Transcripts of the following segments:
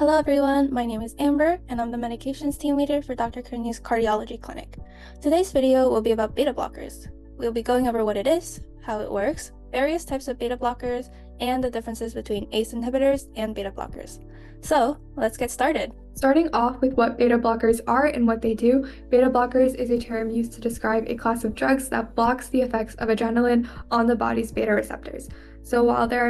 Hello everyone, my name is Amber and I'm the medications team leader for Dr. Kearney's cardiology clinic. Today's video will be about beta blockers. We'll be going over what it is, how it works, various types of beta blockers, and the differences between ACE inhibitors and beta blockers. So let's get started. Starting off with what beta blockers are and what they do, beta blockers is a term used to describe a class of drugs that blocks the effects of adrenaline on the body's beta receptors. So while there are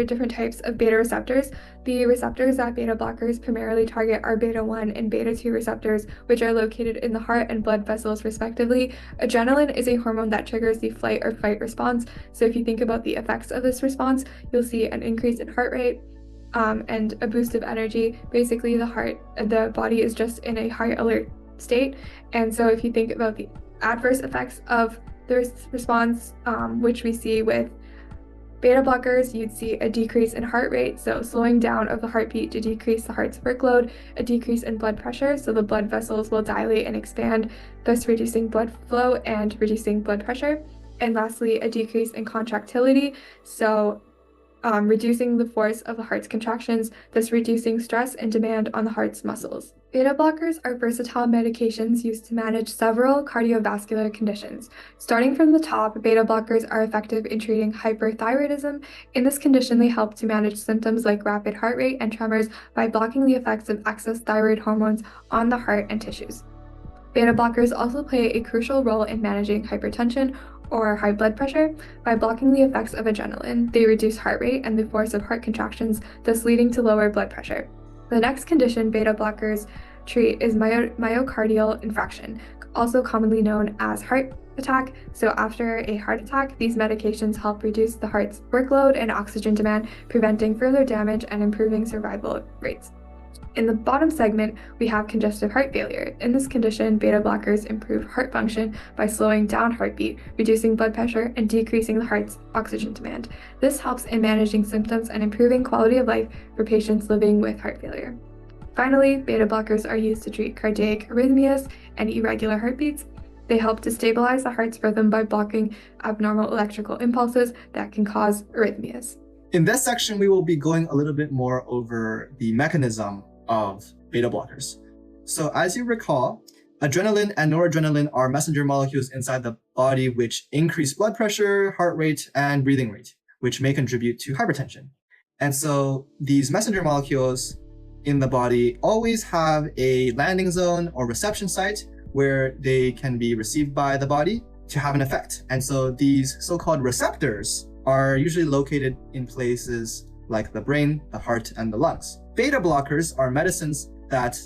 different types of beta receptors, the receptors that beta blockers primarily target are beta 1 and beta 2 receptors, which are located in the heart and blood vessels respectively. Adrenaline is a hormone that triggers the flight or fight response. So if you think about the effects of this response, you'll see an increase in heart rate, and a boost of energy. Basically, the body is just in a high alert state. And so if you think about the adverse effects of the response, which we see with beta blockers, you'd see a decrease in heart rate, so slowing down of the heartbeat to decrease the heart's workload, a decrease in blood pressure, so the blood vessels will dilate and expand, thus reducing blood flow and reducing blood pressure. And lastly, a decrease in contractility, so reducing the force of the heart's contractions, thus reducing stress and demand on the heart's muscles. Beta blockers are versatile medications used to manage several cardiovascular conditions. Starting from the top, beta blockers are effective in treating hyperthyroidism. In this condition, they help to manage symptoms like rapid heart rate and tremors by blocking the effects of excess thyroid hormones on the heart and tissues. Beta blockers also play a crucial role in managing hypertension or high blood pressure. By blocking the effects of adrenaline, they reduce heart rate and the force of heart contractions, thus leading to lower blood pressure. The next condition beta blockers treat is myocardial infarction, also commonly known as heart attack. So after a heart attack, these medications help reduce the heart's workload and oxygen demand, preventing further damage and improving survival rates. In the bottom segment, we have congestive heart failure. In this condition, beta blockers improve heart function by slowing down heartbeat, reducing blood pressure, and decreasing the heart's oxygen demand. This helps in managing symptoms and improving quality of life for patients living with heart failure. Finally, beta blockers are used to treat cardiac arrhythmias and irregular heartbeats. They help to stabilize the heart's rhythm by blocking abnormal electrical impulses that can cause arrhythmias. In this section, we will be going a little bit more over the mechanism of beta blockers. So as you recall, adrenaline and noradrenaline are messenger molecules inside the body which increase blood pressure, heart rate, and breathing rate, which may contribute to hypertension. And so these messenger molecules in the body always have a landing zone or reception site where they can be received by the body to have an effect. And so these so-called receptors are usually located in places like the brain, the heart, and the lungs. Beta blockers are medicines that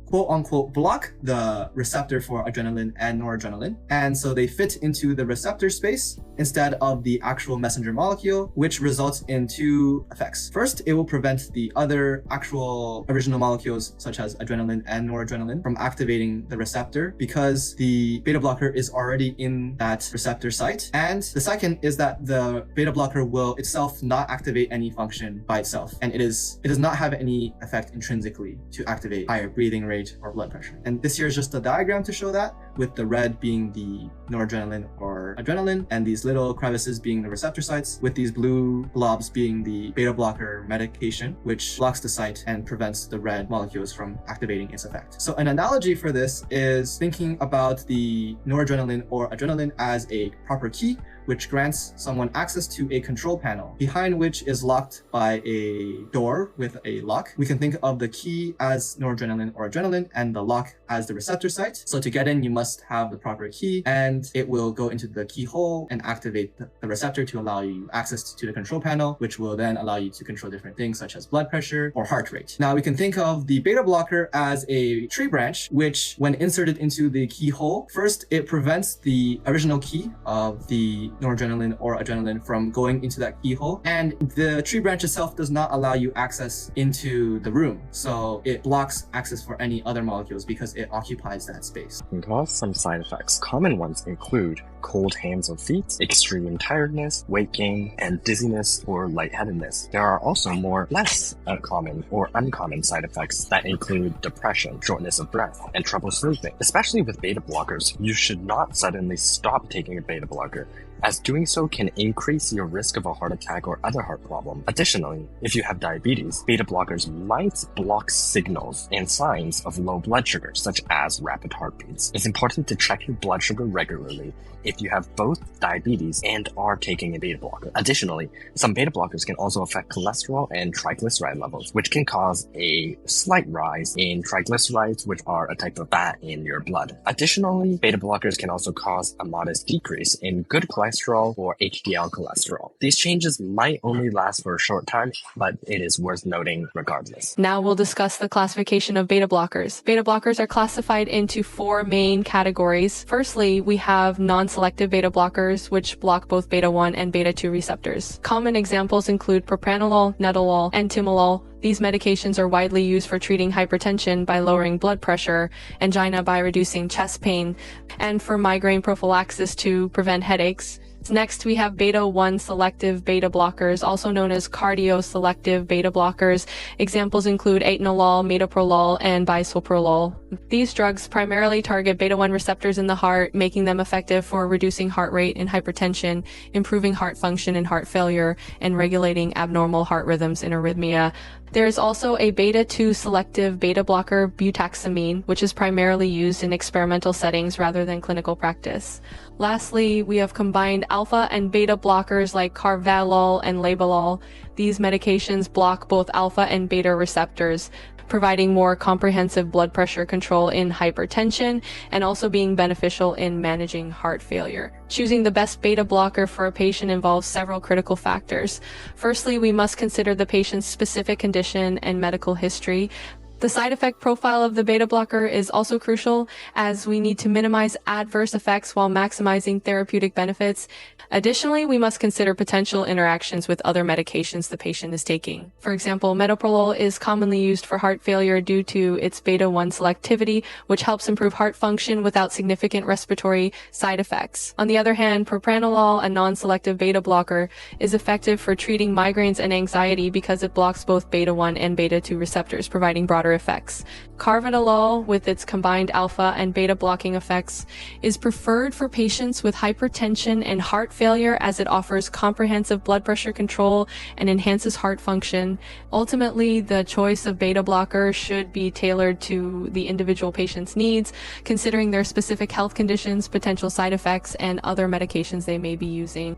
quote unquote block the receptor for adrenaline and noradrenaline. And so they fit into the receptor space instead of the actual messenger molecule, which results in two effects. First, it will prevent the other actual original molecules such as adrenaline and noradrenaline from activating the receptor because the beta blocker is already in that receptor site. And the second is that the beta blocker will itself not activate any function by itself. And it does not have any effect intrinsically to activate higher breathing rate or blood pressure. And this here is just a diagram to show that, with the red being the noradrenaline or adrenaline, and these little crevices being the receptor sites, with these blue blobs being the beta blocker medication, which blocks the site and prevents the red molecules from activating its effect. So an analogy for this is thinking about the noradrenaline or adrenaline as a proper key, which grants someone access to a control panel, behind which is locked by a door with a lock. We can think of the key as noradrenaline or adrenaline and the lock as the receptor site. So to get in, you must have the proper key, and it will go into the keyhole and activate the receptor to allow you access to the control panel, which will then allow you to control different things such as blood pressure or heart rate. Now we can think of the beta blocker as a tree branch, which when inserted into the keyhole, first it prevents the original key of the noradrenaline or adrenaline from going into that keyhole, and the tree branch itself does not allow you access into the room, so it blocks access for any other molecules because it occupies that space. Can cause some side effects. Common ones include cold hands or feet, extreme tiredness, weight gain, and dizziness or lightheadedness. There are also more less common or uncommon side effects that include depression, shortness of breath, and trouble sleeping. Especially with beta blockers, you should not suddenly stop taking a beta blocker as doing so can increase your risk of a heart attack or other heart problem. Additionally, if you have diabetes, beta blockers might block signals and signs of low blood sugar, such as rapid heartbeats. It's important to check your blood sugar regularly if you have both diabetes and are taking a beta blocker. Additionally, some beta blockers can also affect cholesterol and triglyceride levels, which can cause a slight rise in triglycerides, which are a type of fat in your blood. Additionally, beta blockers can also cause a modest decrease in good cholesterol or HDL cholesterol. These changes might only last for a short time, but it is worth noting regardless. Now we'll discuss the classification of beta blockers. Beta blockers are classified into 4 main categories. Firstly, we have non-selective beta blockers, which block both beta 1 and beta 2 receptors. Common examples include propranolol, nadolol, and timolol. These medications are widely used for treating hypertension by lowering blood pressure, angina by reducing chest pain, and for migraine prophylaxis to prevent headaches. Next, we have beta-1 selective beta blockers, also known as cardioselective beta blockers. Examples include atenolol, metoprolol, and bisoprolol. These drugs primarily target beta-1 receptors in the heart, making them effective for reducing heart rate in hypertension, improving heart function in heart failure, and regulating abnormal heart rhythms in arrhythmia. There is also a beta-2 selective beta blocker, butaxamine, which is primarily used in experimental settings rather than clinical practice. Lastly, we have combined alpha and beta blockers like carvedilol and labetalol. These medications block both alpha and beta receptors, providing more comprehensive blood pressure control in hypertension and also being beneficial in managing heart failure. Choosing the best beta blocker for a patient involves several critical factors. Firstly, we must consider the patient's specific condition and medical history. The side effect profile of the beta blocker is also crucial, as we need to minimize adverse effects while maximizing therapeutic benefits. Additionally, we must consider potential interactions with other medications the patient is taking. For example, metoprolol is commonly used for heart failure due to its beta-1 selectivity, which helps improve heart function without significant respiratory side effects. On the other hand, propranolol, a non-selective beta blocker, is effective for treating migraines and anxiety because it blocks both beta-1 and beta-2 receptors, providing broader effects. Carvedilol, with its combined alpha and beta blocking effects, is preferred for patients with hypertension and heart failure as it offers comprehensive blood pressure control and enhances heart function. Ultimately, the choice of beta blocker should be tailored to the individual patient's needs, considering their specific health conditions, potential side effects, and other medications they may be using.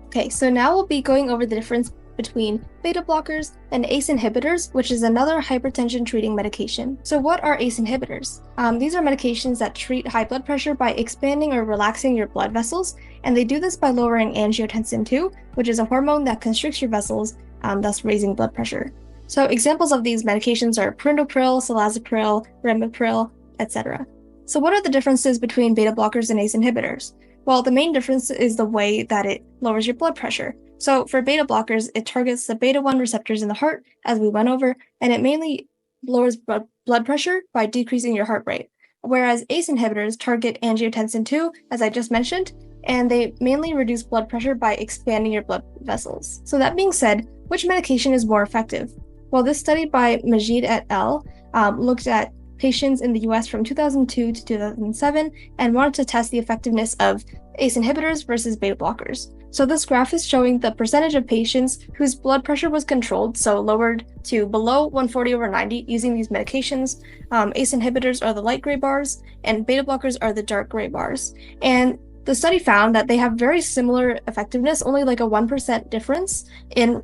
Okay, so now we'll be going over the difference between beta blockers and ACE inhibitors, which is another hypertension treating medication. So what are ACE inhibitors? These are medications that treat high blood pressure by expanding or relaxing your blood vessels, and they do this by lowering angiotensin II, which is a hormone that constricts your vessels, thus raising blood pressure. So examples of these medications are perindopril, cilazapril, ramipril, etc. So what are the differences between beta blockers and ACE inhibitors? Well, the main difference is the way that it lowers your blood pressure. So for beta blockers, it targets the beta-1 receptors in the heart, as we went over, and it mainly lowers blood pressure by decreasing your heart rate. Whereas ACE inhibitors target angiotensin II, as I just mentioned, and they mainly reduce blood pressure by expanding your blood vessels. So that being said, which medication is more effective? Well, this study by Majid et al. Looked at patients in the US from 2002 to 2007 and wanted to test the effectiveness of ACE inhibitors versus beta blockers. So this graph is showing the percentage of patients whose blood pressure was controlled, so lowered to below 140/90 using these medications. ACE inhibitors are the light gray bars, and beta blockers are the dark gray bars. And the study found that they have very similar effectiveness, only like a 1% difference in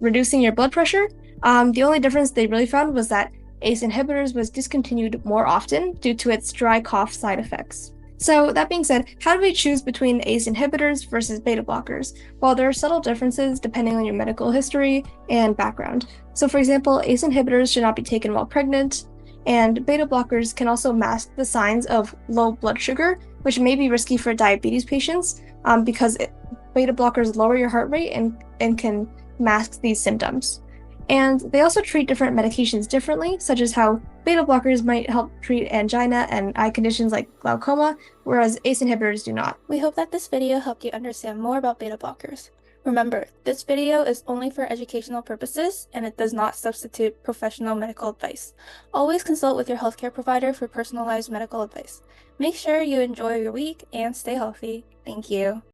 reducing your blood pressure. The only difference they really found was that ACE inhibitors was discontinued more often due to its dry cough side effects. So that being said, how do we choose between ACE inhibitors versus beta blockers? Well, there are subtle differences depending on your medical history and background. So for example, ACE inhibitors should not be taken while pregnant, and beta blockers can also mask the signs of low blood sugar, which may be risky for diabetes patients because beta blockers lower your heart rate and can mask these symptoms. And they also treat different medications differently, such as how beta blockers might help treat angina and eye conditions like glaucoma, whereas ACE inhibitors do not. We hope that this video helped you understand more about beta blockers. Remember, this video is only for educational purposes and it does not substitute professional medical advice. Always consult with your healthcare provider for personalized medical advice. Make sure you enjoy your week and stay healthy. Thank you.